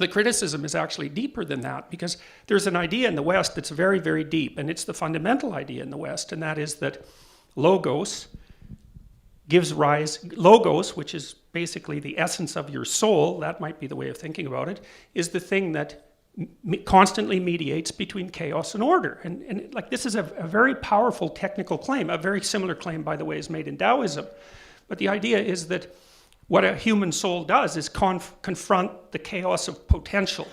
The criticism is actually deeper than that, because there's an idea in the West that's very, very deep, and it's the fundamental idea in the West, and that is that logos gives rise, logos, which is basically the essence of your soul, that might be the way of thinking about it, is the thing that constantly mediates between chaos and order. And like, this is a very powerful technical claim. A very similar claim, by the way, is made in Taoism. But the idea is that what a human soul does is confront the chaos of potential.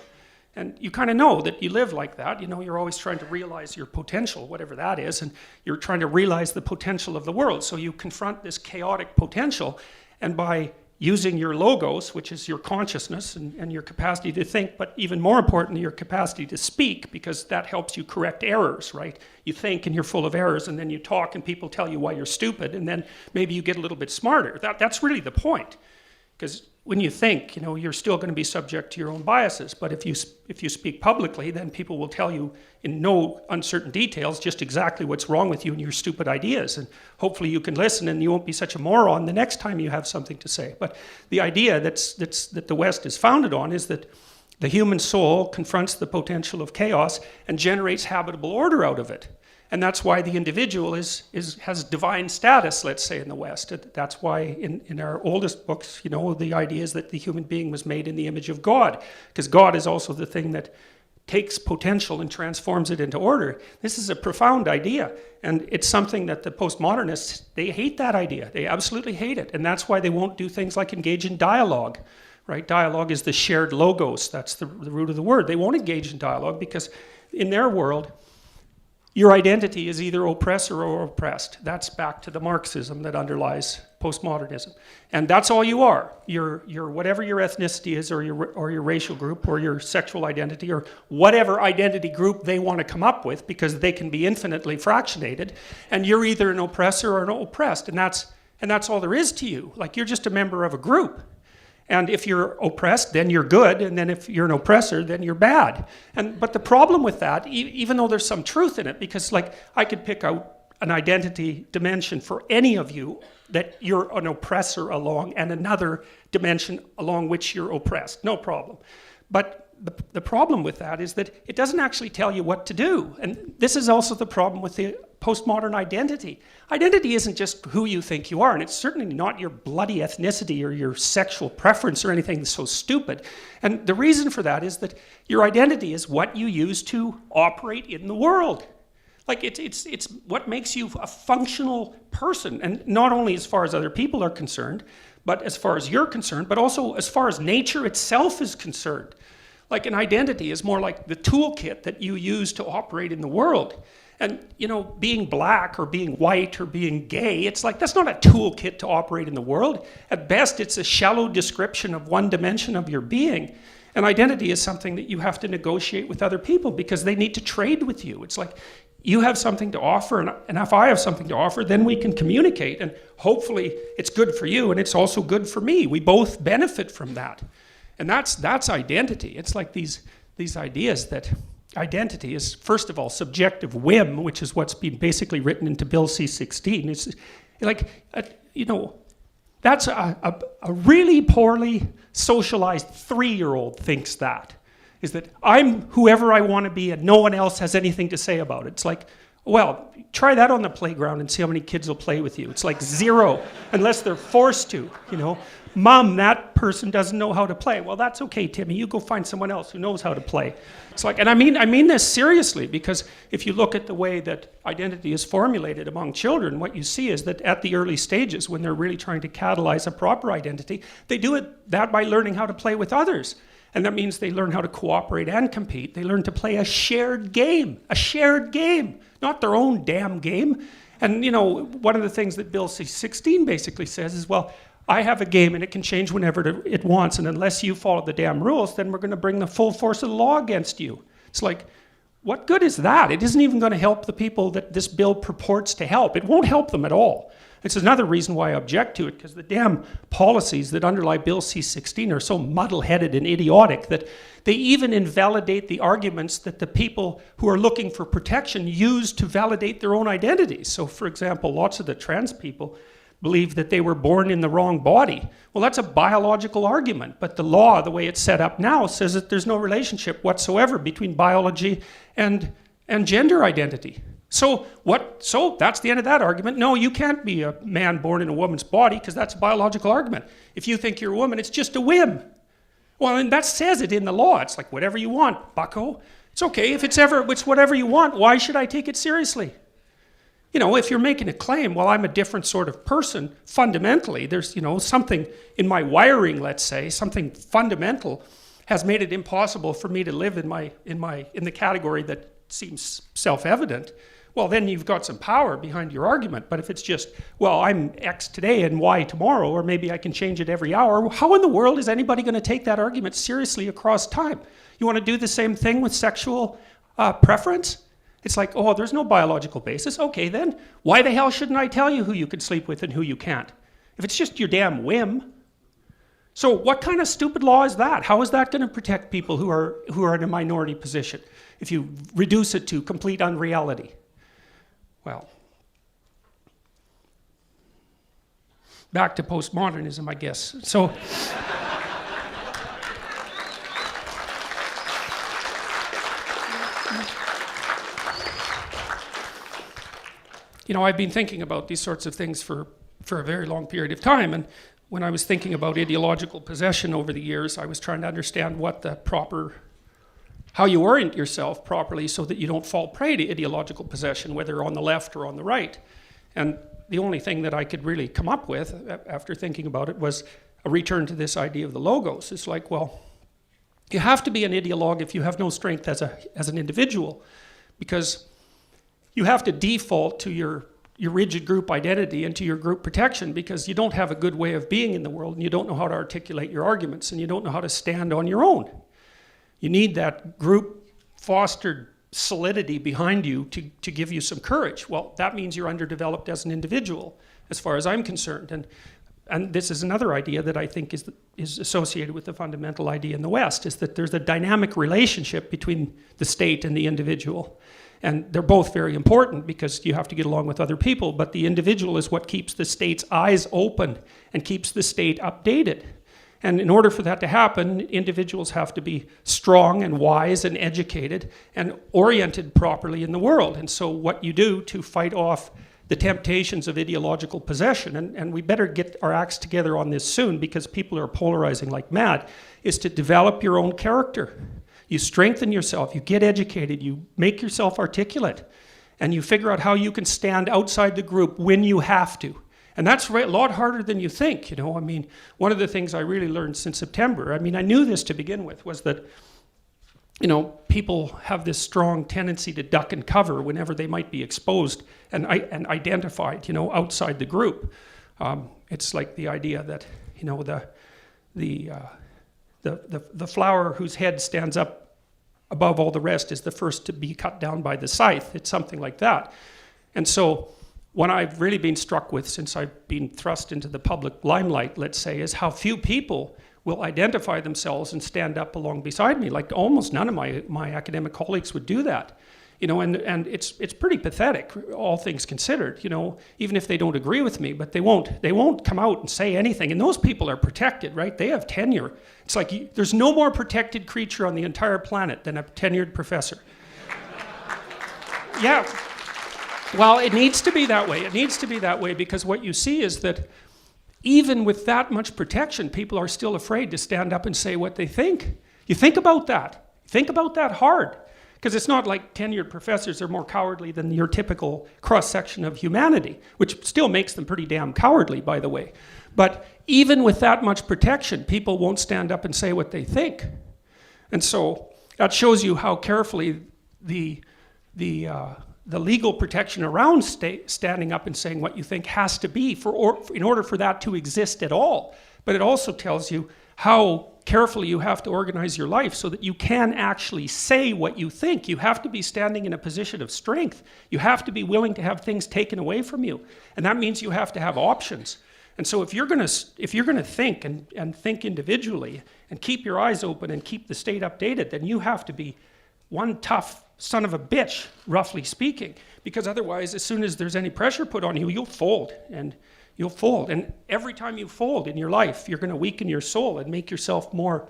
And you kind of know that you live like that. You know, you're always trying to realize your potential, whatever that is, and you're trying to realize the potential of the world. So you confront this chaotic potential, and by using your logos, which is your consciousness and your capacity to think, but even more importantly, your capacity to speak, because that helps you correct errors, right? You think and you're full of errors, and then you talk and people tell you why you're stupid, and then maybe you get a little bit smarter. That's really the point. Because when you think, you know, you're still going to be subject to your own biases, but if you speak publicly, then people will tell you in no uncertain details just exactly what's wrong with you and your stupid ideas, and hopefully you can listen and you won't be such a moron the next time you have something to say. But the idea that the West is founded on is that the human soul confronts the potential of chaos and generates habitable order out of it. And that's why the individual has divine status, let's say, in the West. That's why in our oldest books, you know, the idea is that the human being was made in the image of God, because God is also the thing that takes potential and transforms it into order. This is a profound idea, and it's something that the postmodernists, they hate that idea. They absolutely hate it, and that's why they won't do things like engage in dialogue, right? Dialogue is the shared logos. That's the root of the word. They won't engage in dialogue because in their world, your identity is either oppressor or oppressed. That's back to the Marxism that underlies postmodernism. And that's all you are. You're whatever your ethnicity is, or your racial group, or your sexual identity, or whatever identity group they want to come up with, because they can be infinitely fractionated. And you're either an oppressor or an oppressed. And that's all there is to you. Like, you're just a member of a group. And if you're oppressed, then you're good, and then if you're an oppressor, then you're bad. But the problem with that, even though there's some truth in it, because like, I could pick out an identity dimension for any of you that you're an oppressor along, and another dimension along which you're oppressed, no problem. But the problem with that is that it doesn't actually tell you what to do. And this is also the problem with the postmodern identity. Identity isn't just who you think you are, and it's certainly not your bloody ethnicity or your sexual preference or anything so stupid. And the reason for that is that your identity is what you use to operate in the world. Like, it's what makes you a functional person, and not only as far as other people are concerned, but as far as you're concerned, but also as far as nature itself is concerned. Like, an identity is more like the toolkit that you use to operate in the world. And, you know, being black or being white or being gay, it's like, that's not a toolkit to operate in the world. At best, it's a shallow description of one dimension of your being. And identity is something that you have to negotiate with other people, because they need to trade with you. It's like, you have something to offer, and if I have something to offer, then we can communicate, and hopefully it's good for you, and it's also good for me. We both benefit from that. And that's identity. It's like these ideas that identity is, first of all, subjective whim, which is what's been basically written into Bill C-16. It's like, you know, that's a really poorly socialized 3-year-old thinks that. Is that I'm whoever I want to be and no one else has anything to say about it. It's like, well, try that on the playground and see how many kids will play with you. It's like 0, unless they're forced to, you know. Mom, that person doesn't know how to play. Well, that's okay, Timmy. You go find someone else who knows how to play. It's like, and I mean this seriously, because if you look at the way that identity is formulated among children, what you see is that at the early stages, when they're really trying to catalyze a proper identity, they do that by learning how to play with others. And that means they learn how to cooperate and compete. They learn to play a shared game, not their own damn game. And, you know, one of the things that Bill C-16 basically says is, well, I have a game and it can change whenever it wants, and unless you follow the damn rules, then we're going to bring the full force of the law against you. It's like, what good is that? It isn't even going to help the people that this bill purports to help. It won't help them at all. It's another reason why I object to it, because the damn policies that underlie Bill C-16 are so muddle-headed and idiotic that they even invalidate the arguments that the people who are looking for protection use to validate their own identities. So, for example, lots of the trans people, believed that they were born in the wrong body. Well, that's a biological argument, but the law, the way it's set up now, says that there's no relationship whatsoever between biology and gender identity. So that's the end of that argument. No, you can't be a man born in a woman's body because that's a biological argument. If you think you're a woman, it's just a whim. Well, and that says it in the law. It's like, whatever you want, bucko. It's okay, if it's whatever you want, why should I take it seriously? You know, if you're making a claim, well, I'm a different sort of person, fundamentally, there's, you know, something in my wiring, let's say, something fundamental has made it impossible for me to live in the category that seems self-evident. Well, then you've got some power behind your argument. But if it's just, well, I'm X today and Y tomorrow, or maybe I can change it every hour, how in the world is anybody going to take that argument seriously across time? You want to do the same thing with sexual preference? It's like, oh, there's no biological basis. Okay, then why the hell shouldn't I tell you who you can sleep with and who you can't? If it's just your damn whim. So what kind of stupid law is that? How is that going to protect people who are in a minority position if you reduce it to complete unreality? Well, back to postmodernism, I guess. So, you know, I've been thinking about these sorts of things for a very long period of time, and when I was thinking about ideological possession over the years, I was trying to understand how you orient yourself properly so that you don't fall prey to ideological possession, whether on the left or on the right. And the only thing that I could really come up with after thinking about it was a return to this idea of the logos. It's like, well, you have to be an ideologue if you have no strength as an individual, because you have to default to your rigid group identity and to your group protection, because you don't have a good way of being in the world, and you don't know how to articulate your arguments, and you don't know how to stand on your own. You need that group-fostered solidity behind you to give you some courage. Well, that means you're underdeveloped as an individual, as far as I'm concerned. And this is another idea that I think is associated with the fundamental idea in the West, is that there's a dynamic relationship between the state and the individual. And they're both very important because you have to get along with other people, but the individual is what keeps the state's eyes open and keeps the state updated. And in order for that to happen, individuals have to be strong and wise and educated and oriented properly in the world. And so what you do to fight off the temptations of ideological possession, and we better get our acts together on this soon because people are polarizing like mad, is to develop your own character. You strengthen yourself, you get educated, you make yourself articulate, and you figure out how you can stand outside the group when you have to. And that's a lot harder than you think, you know. I mean, one of the things I really learned since September, I mean, I knew this to begin with, was that, you know, people have this strong tendency to duck and cover whenever they might be exposed and identified, you know, outside the group. It's like the idea that, you know, the flower whose head stands up above all the rest is the first to be cut down by the scythe. It's something like that. And so what I've really been struck with since I've been thrust into the public limelight, let's say, is how few people will identify themselves and stand up along beside me. Like almost none of my academic colleagues would do that. You know, and it's pretty pathetic, all things considered, you know, even if they don't agree with me, but they won't come out and say anything. And those people are protected, right? They have tenure. It's like there's no more protected creature on the entire planet than a tenured professor. Yeah. Well, it needs to be that way. It needs to be that way because what you see is that even with that much protection, people are still afraid to stand up and say what they think. You think about that. Think about that hard. Because it's not like tenured professors are more cowardly than your typical cross-section of humanity, which still makes them pretty damn cowardly, by the way. But even with that much protection, people won't stand up and say what they think. And so that shows you how carefully the legal protection around standing up and saying what you think has to be in order for that to exist at all. But it also tells you how carefully you have to organize your life so that you can actually say what you think. You have to be standing in a position of strength. You have to be willing to have things taken away from you. And that means you have to have options. And so if you're going to think and think individually and keep your eyes open and keep the state updated, then you have to be one tough son of a bitch, roughly speaking, because otherwise, as soon as there's any pressure put on you, you'll fold. And You'll fold. And every time you fold in your life, you're going to weaken your soul and make yourself more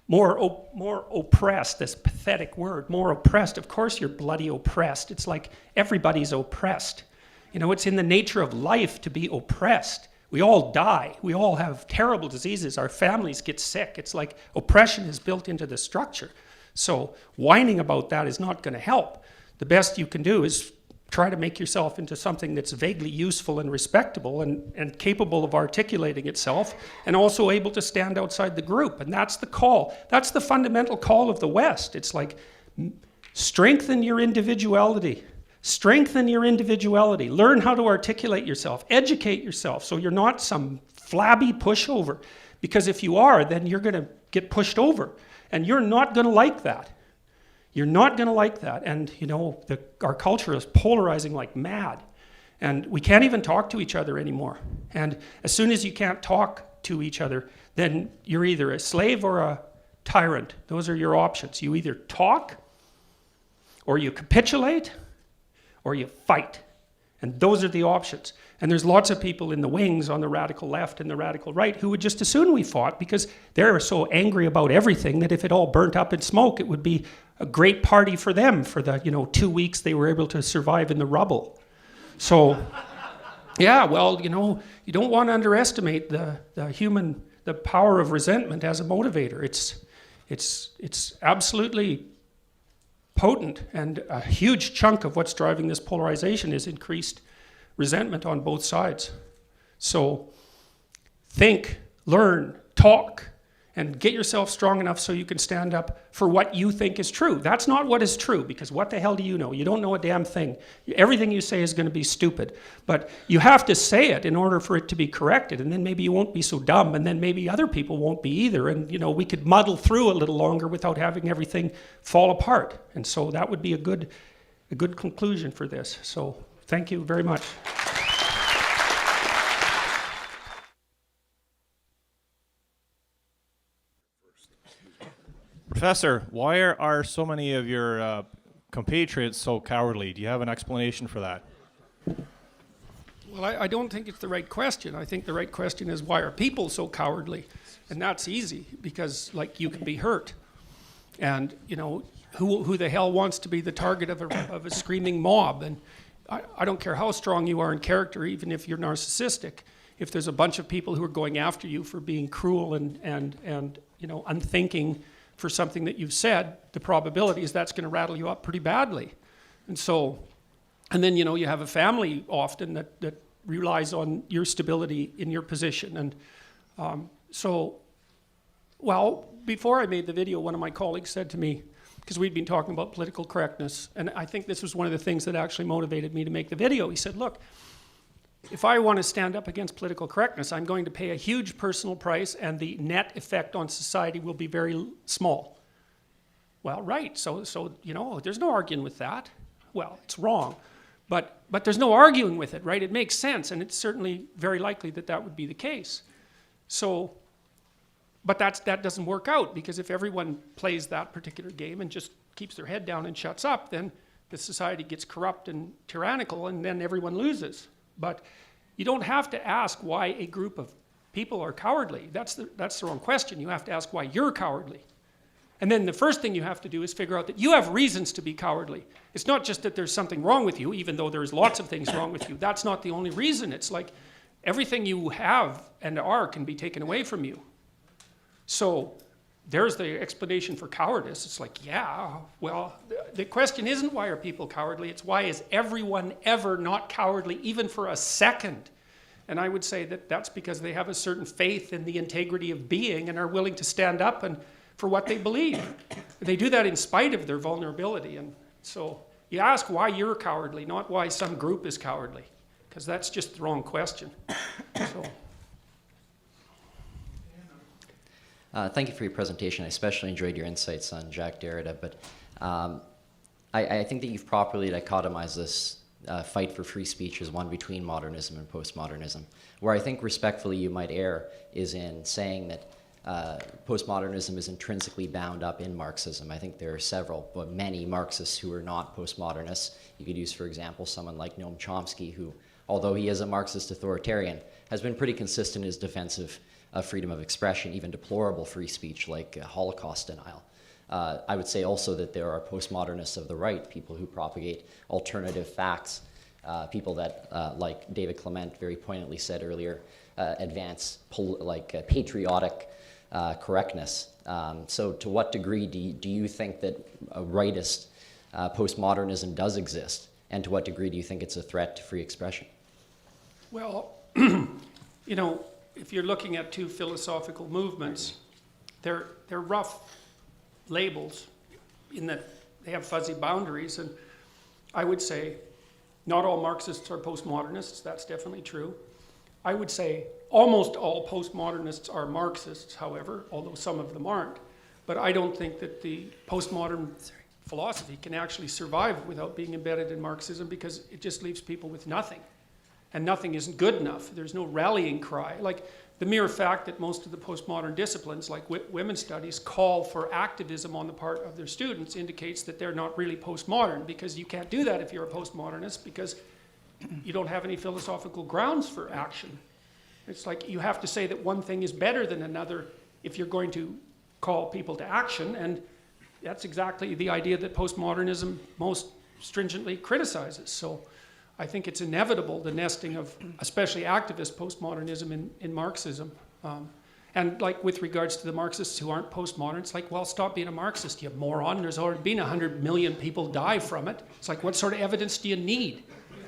oppressed, this pathetic word, more oppressed. Of course you're bloody oppressed. It's like everybody's oppressed. You know, it's in the nature of life to be oppressed. We all die. We all have terrible diseases. Our families get sick. It's like oppression is built into the structure. So whining about that is not going to help. The best you can do is try to make yourself into something that's vaguely useful and respectable and capable of articulating itself and also able to stand outside the group. And that's the call. That's the fundamental call of the West. It's like strengthen your individuality. Strengthen your individuality. Learn how to articulate yourself. Educate yourself so you're not some flabby pushover. Because if you are, then you're going to get pushed over. And you're not going to like that. You're not going to like that. And, you know, our culture is polarizing like mad. And we can't even talk to each other anymore. And as soon as you can't talk to each other, then you're either a slave or a tyrant. Those are your options. You either talk, or you capitulate, or you fight. And those are the options. And there's lots of people in the wings on the radical left and the radical right who would just as soon we fought because they're so angry about everything that if it all burnt up in smoke, it would be a great party for them for the 2 weeks they were able to survive in the rubble. So, yeah, well, you don't want to underestimate the power of resentment as a motivator. It's absolutely potent, and a huge chunk of what's driving this polarization is increased resentment on both sides. So think, learn, talk, and get yourself strong enough so you can stand up for what you think is true. That's not what is true, because what the hell do you know? You don't know a damn thing. Everything you say is going to be stupid. But you have to say it in order for it to be corrected, and then maybe you won't be so dumb, and then maybe other people won't be either, and we could muddle through a little longer without having everything fall apart. And so that would be a good conclusion for this. So thank you very much. Professor, why are so many of your compatriots so cowardly? Do you have an explanation for that? Well, I don't think it's the right question. I think the right question is, why are people so cowardly? And that's easy, because you can be hurt. And, who the hell wants to be the target of a screaming mob? And I don't care how strong you are in character, even if you're narcissistic. If there's a bunch of people who are going after you for being cruel and unthinking for something that you've said, the probability is that's going to rattle you up pretty badly. And then, you have a family often that relies on your stability in your position. And before I made the video, one of my colleagues said to me, because we'd been talking about political correctness, and I think this was one of the things that actually motivated me to make the video. He said, look, if I want to stand up against political correctness, I'm going to pay a huge personal price, and the net effect on society will be very small. Well, right, so there's no arguing with that. Well, it's wrong, but there's no arguing with it, right? It makes sense, and it's certainly very likely that would be the case. So, but that doesn't work out, because if everyone plays that particular game and just keeps their head down and shuts up, then the society gets corrupt and tyrannical, and then everyone loses. But you don't have to ask why a group of people are cowardly. That's the wrong question. You have to ask why you're cowardly. And then the first thing you have to do is figure out that you have reasons to be cowardly. It's not just that there's something wrong with you, even though there's lots of things wrong with you. That's not the only reason. It's like everything you have and are can be taken away from you. So there's the explanation for cowardice. It's like, yeah, well, the question isn't why are people cowardly, it's why is everyone ever not cowardly, even for a second? And I would say that that's because they have a certain faith in the integrity of being and are willing to stand up and for what they believe. They do that in spite of their vulnerability. And so you ask why you're cowardly, not why some group is cowardly, because that's just the wrong question. So. Thank you for your presentation. I especially enjoyed your insights on Jacques Derrida, but I think that you've properly dichotomized this fight for free speech as one between modernism and postmodernism. Where I think respectfully you might err is in saying that postmodernism is intrinsically bound up in Marxism. I think there are several, but many Marxists who are not postmodernists. You could use, for example, someone like Noam Chomsky, who although he is a Marxist authoritarian, has been pretty consistent in his defense of freedom of expression, even deplorable free speech like Holocaust denial. I would say also that there are postmodernists of the right, people who propagate alternative facts, people that, like David Clement very poignantly said earlier, advance patriotic correctness. So to what degree do you think that a rightist postmodernism does exist, and to what degree do you think it's a threat to free expression? Well, if you're looking at two philosophical movements, they're rough labels in that they have fuzzy boundaries, and I would say not all Marxists are postmodernists. That's definitely true. I would say almost all postmodernists are Marxists, however, although some of them aren't. But I don't think that the postmodern philosophy can actually survive without being embedded in Marxism, because it just leaves people with nothing. And nothing isn't good enough. There's no rallying cry. Like the mere fact that most of the postmodern disciplines, like women's studies, call for activism on the part of their students indicates that they're not really postmodern, because you can't do that if you're a postmodernist, because you don't have any philosophical grounds for action. It's like you have to say that one thing is better than another if you're going to call people to action, and that's exactly the idea that postmodernism most stringently criticizes. So I think it's inevitable, the nesting of especially activist postmodernism in Marxism. And like with regards to the Marxists who aren't postmodern, it's like, well, stop being a Marxist, you moron. There's already been 100 million people die from it. It's like, what sort of evidence do you need?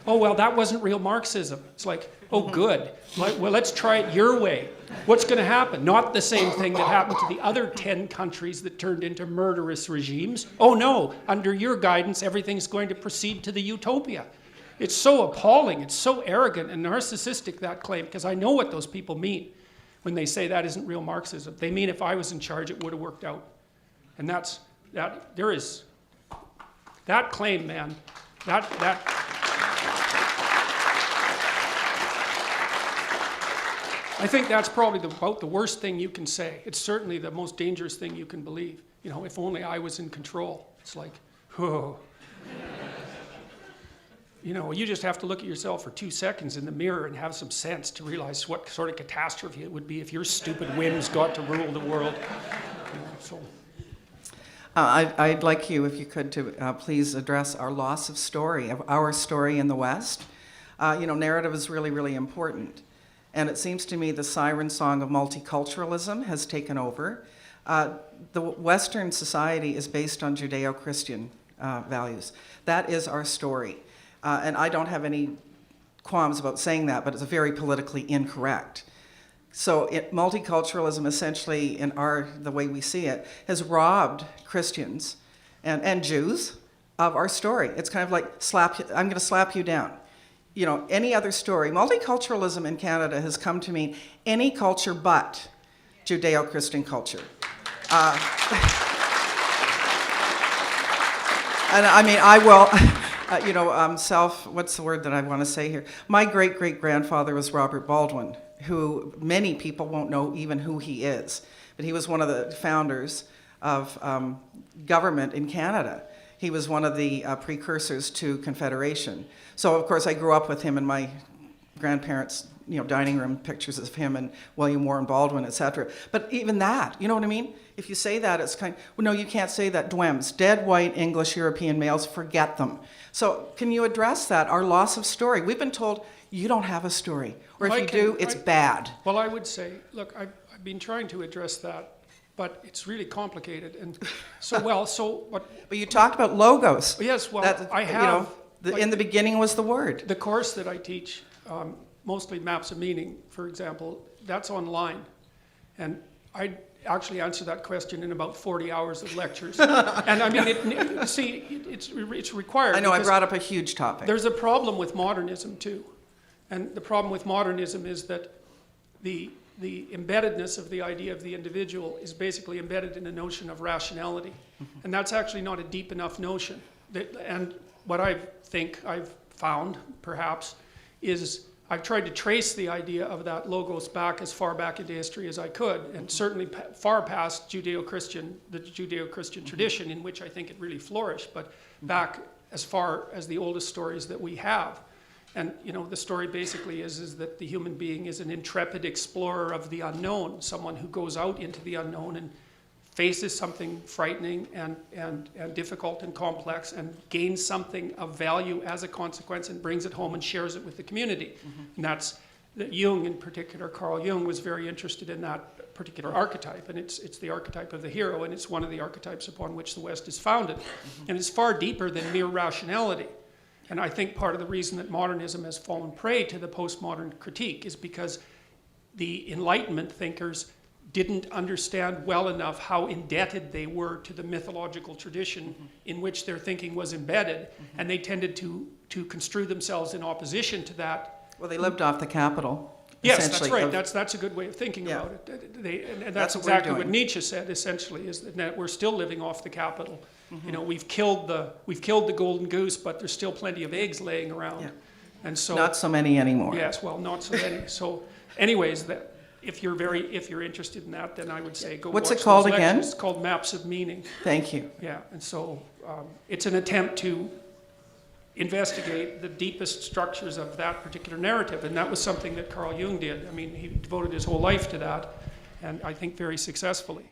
Oh, well, that wasn't real Marxism. It's like, oh, good. Well, let's try it your way. What's going to happen? Not the same thing that happened to the other 10 countries that turned into murderous regimes. Oh, no, under your guidance, everything's going to proceed to the utopia. It's so appalling, it's so arrogant and narcissistic, that claim, because I know what those people mean when they say that isn't real Marxism. They mean if I was in charge, it would have worked out. And that claim, man, I think that's probably about the worst thing you can say. It's certainly the most dangerous thing you can believe. If only I was in control. It's like, whoa. You just have to look at yourself for 2 seconds in the mirror and have some sense to realize what sort of catastrophe it would be if your stupid whims got to rule the world. I'd like you, if you could, to please address our loss of story, of our story in the West. Narrative is really, really important. And it seems to me the siren song of multiculturalism has taken over. The Western society is based on Judeo-Christian values. That is our story. And I don't have any qualms about saying that, but it's very politically incorrect. So multiculturalism essentially, in the way we see it, has robbed Christians and Jews of our story. It's kind of like, I'm going to slap you down. Any other story. Multiculturalism in Canada has come to mean any culture but Judeo-Christian culture. And I mean, I will, what's the word that I want to say here? My great-great-grandfather was Robert Baldwin, who many people won't know even who he is. But he was one of the founders of government in Canada. He was one of the precursors to Confederation. So, of course, I grew up with him in my grandparents' dining room, pictures of him and William Warren Baldwin, etc. But even that, you know what I mean? If you say that, it's kind of, well, no, you can't say that. DWEMs, dead white English European males, forget them. So can you address that, our loss of story? We've been told, you don't have a story. Or if you do, it's bad. Well, I would say, look, I've been trying to address that, but it's really complicated. And so what? But you talked about logos. Yes, well, I have. In the beginning was the word. The course that I teach, mostly maps of meaning, for example, that's online. And I actually answer that question in about 40 hours of lectures. And I mean, it's required. I know, I brought up a huge topic. There's a problem with modernism too. And the problem with modernism is that the embeddedness of the idea of the individual is basically embedded in the notion of rationality. Mm-hmm. And that's actually not a deep enough notion. And what I think I've found, perhaps, is I've tried to trace the idea of that logos back as far back into history as I could, and certainly far past the Judeo-Christian tradition in which I think it really flourished, but back as far as the oldest stories that we have. And the story basically is that the human being is an intrepid explorer of the unknown, someone who goes out into the unknown and faces something frightening and difficult and complex and gains something of value as a consequence and brings it home and shares it with the community. And that's that Jung in particular, Carl Jung, was very interested in that particular archetype, and it's the archetype of the hero, and it's one of the archetypes upon which the West is founded. And it's far deeper than mere rationality. And I think part of the reason that modernism has fallen prey to the postmodern critique is because the Enlightenment thinkers didn't understand well enough how indebted they were to the mythological tradition in which their thinking was embedded, and they tended to construe themselves in opposition to that. Well, they lived off the capital. Yes, that's essentially, right. of- That's a good way of thinking Yeah. about it. And That's that's what we're exactly what doing. Nietzsche said. Essentially, is that we're still living off the capital. We've killed the golden goose, but there's still plenty of eggs laying around. Yeah. And so Not so many anymore. yes, well, not so many. So, anyways, that if you're interested in that, then I would say go. What's watch it called those again? lectures. It's called Maps of Meaning. Thank you. Yeah, and so it's an attempt to investigate the deepest structures of that particular narrative, and that was something that Carl Jung did. I mean, he devoted his whole life to that, and I think very successfully.